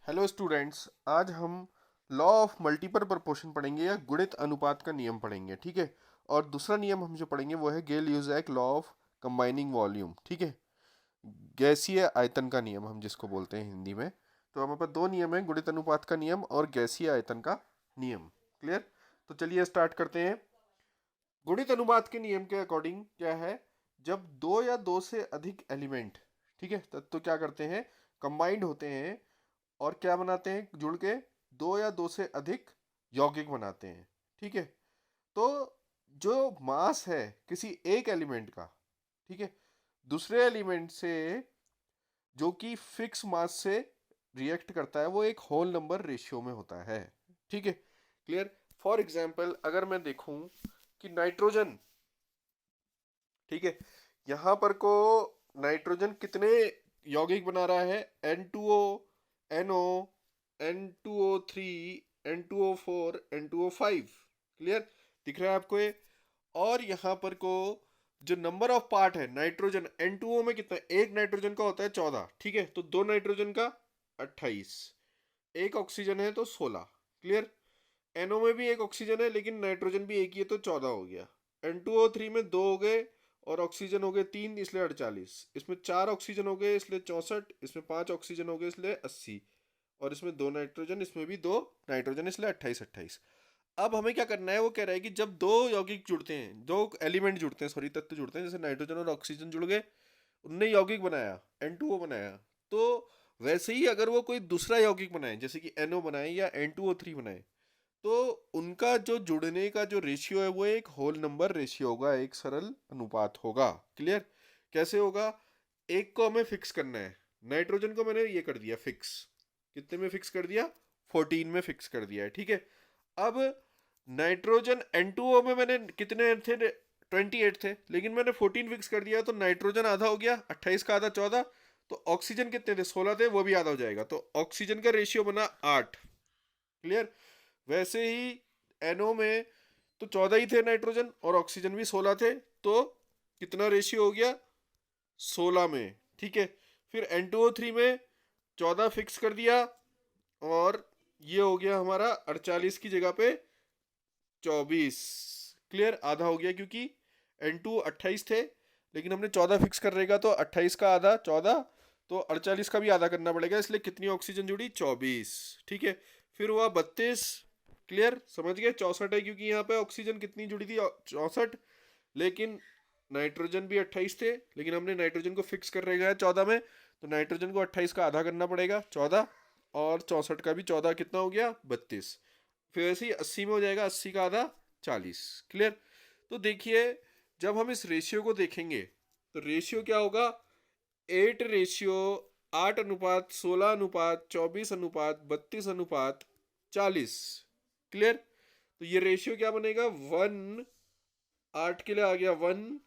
Hello students, आज हम law of multiple proportion पढ़ेंगे या गुणित अनुपात का नियम पढ़ेंगे। ठीक है। और दूसरा नियम हम जो पढ़ेंगे वो है गेल-ल्यूजैक लॉ ऑफ कंबाइनिंग वॉल्यूम। ठीक है। गैसीय आयतन का नियम हम जिसको बोलते हैं हिंदी में। तो हमारे पास दो नियम है, गुणित अनुपात का नियम और गैसीय आयतन का नियम। क्लियर। तो चलिए स्टार्ट करते हैं। गुणित अनुपात के नियम के अकॉर्डिंग क्या है, जब दो या दो से अधिक एलिमेंट, ठीक है, तब तो क्या करते हैं, कंबाइंड होते हैं और क्या बनाते हैं, जुड़ के दो या दो से अधिक यौगिक बनाते हैं। ठीक है। तो जो मास है किसी एक एलिमेंट का, ठीक है, दूसरे एलिमेंट से जो कि फिक्स मास से रिएक्ट करता है, वो एक होल नंबर रेशियो में होता है। ठीक है। क्लियर। फॉर एग्जाम्पल अगर मैं देखूं कि नाइट्रोजन, ठीक है, यहां पर को नाइट्रोजन कितने यौगिक बना रहा है, N2O, NO, N2O3, N2O4, N2O5। Clear. दिख रहा है आपको ये। और यहाँ पर को जो नंबर ऑफ पार्ट है नाइट्रोजन N2O में कितना, एक नाइट्रोजन का होता है 14, ठीक है, तो दो नाइट्रोजन का 28, एक ऑक्सीजन है तो 16। क्लियर। NO में भी एक ऑक्सीजन है लेकिन नाइट्रोजन भी एक ही है तो 14 हो गया। N2O3 में दो हो गए और ऑक्सीजन हो गए तीन, इसलिए 48। इसमें चार ऑक्सीजन हो गए इसलिए 64, इसमें पांच ऑक्सीजन हो गए इसलिए 80, और इसमें दो नाइट्रोजन, इसमें भी दो नाइट्रोजन, इसलिए 28 28। अब हमें क्या करना है, वो कह रहा है कि जब दो यौगिक जुड़ते हैं, दो एलिमेंट जुड़ते हैं, सॉरी तत्व जुड़ते हैं, जैसे नाइट्रोजन और ऑक्सीजन जुड़ गए, उनने यौगिक बनाया, N2O बनाया, तो वैसे ही अगर वो कोई दूसरा यौगिक बनाए जैसे कि NO बनाए या N2O3 बनाए, तो उनका जो जुड़ने का जो रेशियो है वो एक होल नंबर रेशियो होगा, एक सरल अनुपात होगा। क्लियर। कैसे होगा, एक को हमें फिक्स करना है, नाइट्रोजन को मैंने ये कर दिया फिक्स, कितने में फिक्स कर दिया, 14 में फिक्स कर दिया है। ठीक है। अब नाइट्रोजन N2O में मैंने कितने थे, 28 थे, लेकिन मैंने 14 फिक्स कर दिया तो नाइट्रोजन आधा हो गया, 28 का आधा 14, तो ऑक्सीजन कितने थे, 16 थे, वो भी आधा हो जाएगा, तो ऑक्सीजन का रेशियो बना 8। क्लियर। वैसे ही NO में तो 14 ही थे नाइट्रोजन और ऑक्सीजन भी 16 थे, तो कितना रेशियो हो गया, 16 में। ठीक है। फिर N2O3 में 14 फिक्स कर दिया और ये हो गया हमारा 48 की जगह पे 24। क्लियर। आधा हो गया क्योंकि N2 28 थे लेकिन हमने 14 फिक्स कर रहेगा तो 28 का आधा 14, तो 48 का भी आधा करना पड़ेगा, इसलिए कितनी ऑक्सीजन जुड़ी, 24। ठीक है। फिर हुआ 32। क्लियर, समझ गए, 64 है क्योंकि यहाँ पे ऑक्सीजन कितनी जुड़ी थी, 64, लेकिन नाइट्रोजन भी 28 थे, लेकिन हमने नाइट्रोजन को फिक्स कर रहेगा 14 में, तो नाइट्रोजन को 28 का आधा करना पड़ेगा, 14, और 64 का भी 14, कितना हो गया, 32। फिर ऐसे ही 80 में हो जाएगा, 80 का आधा 40। क्लियर। तो देखिए, जब हम इस रेशियो को देखेंगे तो रेशियो क्या होगा, 8:16:24:40। क्लियर। तो ये रेशियो क्या बनेगा, 1:8 के लिए आ गया 1,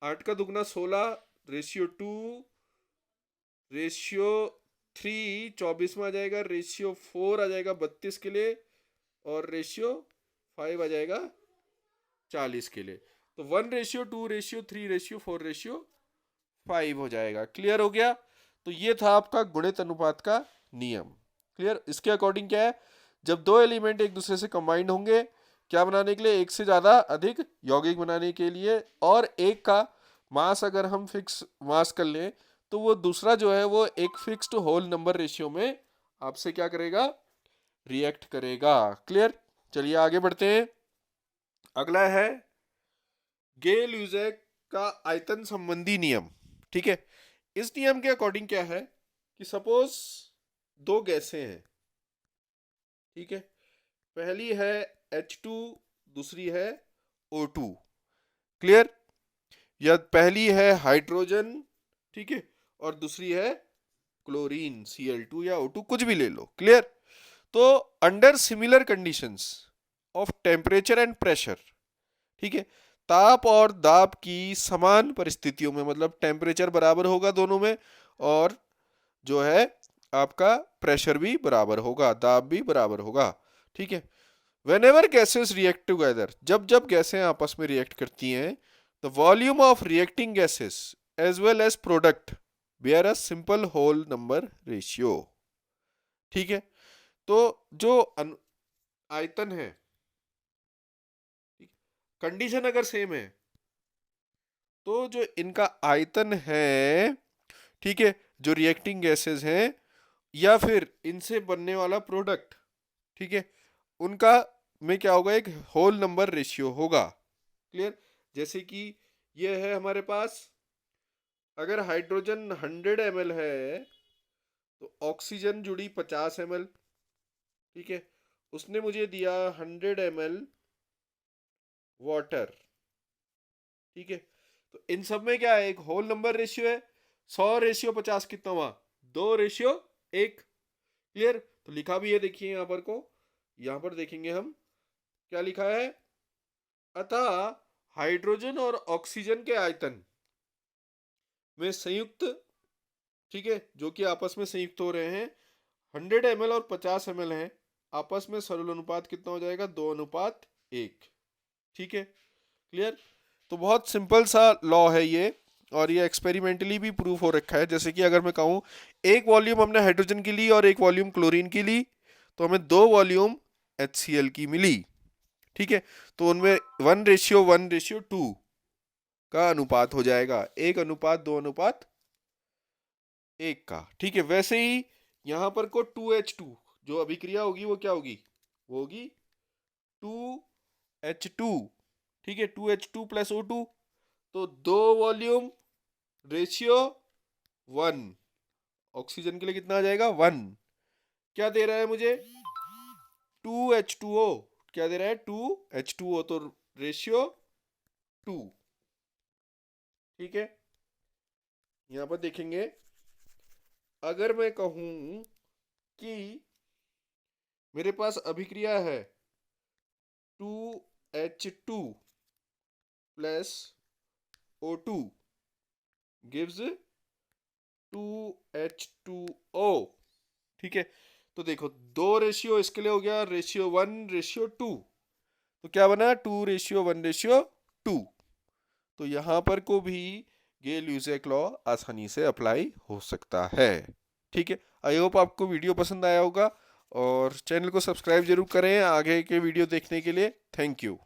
8 का दुगना 16, रेशियो 2, रेशियो 3 24 में आ जाएगा, रेशियो 4 आ जाएगा 32 के लिए, और रेशियो 5 आ जाएगा 40 के लिए। तो 1:2, रेशियो 3, रेशियो 4, रेशियो 5 हो जाएगा। क्लियर हो गया। तो ये था आपका गुणित अनुपात का नियम। क्लियर। इसके अकॉर्डिंग क्या है, जब दो एलिमेंट एक दूसरे से कंबाइंड होंगे, क्या बनाने के लिए, एक से ज्यादा अधिक यौगिक बनाने के लिए, और एक का मास अगर हम फिक्स मास कर लें तो वो दूसरा जो है वो एक फिक्स्ड होल नंबर रेशियो में आपसे क्या करेगा, रिएक्ट करेगा। क्लियर। चलिए आगे बढ़ते हैं। अगला है गेल-ल्यूजैक का आयतन संबंधी नियम। ठीक है। इस नियम के अकॉर्डिंग क्या है कि सपोज दो गैसें हैं, ठीक है, पहली है H2, दूसरी है O2। क्लियर। या पहली है हाइड्रोजन, ठीक है, और दूसरी है क्लोरीन Cl2 या O2, कुछ भी ले लो। क्लियर। तो under similar conditions of temperature and pressure, ठीक है, ताप और दाब की समान परिस्थितियों में, मतलब टेम्परेचर बराबर होगा दोनों में, और जो है आपका प्रेशर भी बराबर होगा, दाब भी बराबर होगा। ठीक है। whenever gases react together, जब जब गैसें आपस में रिएक्ट करती हैं, the volume of reacting gases as well as product bear a simple whole number ratio। ठीक है। तो जो आयतन है, कंडीशन अगर सेम है तो जो इनका आयतन है, ठीक है, जो रिएक्टिंग गैसेस हैं या फिर इनसे बनने वाला प्रोडक्ट, ठीक है, उनका में क्या होगा, एक होल नंबर रेशियो होगा। क्लियर? जैसे कि ये है हमारे पास, अगर हाइड्रोजन 100 ml है तो ऑक्सीजन जुड़ी 50 ml, ठीक है, उसने मुझे दिया 100 ml वाटर, ठीक है। तो इन सब में क्या है, एक होल नंबर रेशियो है। 100/50 कितना हुआ, 2/1। क्लियर? तो लिखा भी है, देखिए यहां पर को, यहां पर देखेंगे हम क्या लिखा है, अतः हाइड्रोजन और ऑक्सीजन के आयतन में संयुक्त, ठीक है, जो कि आपस में संयुक्त हो रहे हैं, 100 ml और 50 ml है, आपस में सरल अनुपात कितना हो जाएगा, 2:1। ठीक है, क्लियर? तो बहुत सिंपल सा लॉ है ये, और ये एक्सपेरिमेंटली भी प्रूफ हो रखा है। जैसे कि अगर मैं कहूँ एक वॉल्यूम हमने हाइड्रोजन की ली और एक वॉल्यूम क्लोरीन की ली, तो हमें 2 वॉल्यूम HCl की मिली, ठीक है। तो उनमें 1:1:2 का अनुपात हो जाएगा, 1:2:1 का, ठीक है। वैसे ही यहां पर को 2H2 जो अभिक्रिया होगी वो क्या होगी, वो होगी 2H2, ठीक है, 2H2+O2। तो 2 वॉल्यूम रेशियो 1, ऑक्सीजन के लिए कितना आ जाएगा, 1। क्या दे रहा है मुझे, 2H2O, क्या दे रहा है, 2H2O, तो रेशियो 2, ठीक है। यहां पर देखेंगे, अगर मैं कहूं कि मेरे पास अभिक्रिया है 2H2+O2 गिव्स 2H2O, ठीक है। तो देखो 2 रेशियो इसके लिए हो गया, रेशियो 1:2, तो क्या बना, 2:1:2। तो यहां पर को भी गेल-यूजेक लॉ आसानी से अप्लाई हो सकता है, ठीक है। आई होप आपको वीडियो पसंद आया होगा, और चैनल को सब्सक्राइब जरूर करें आगे के वीडियो देखने के लिए। Thank you.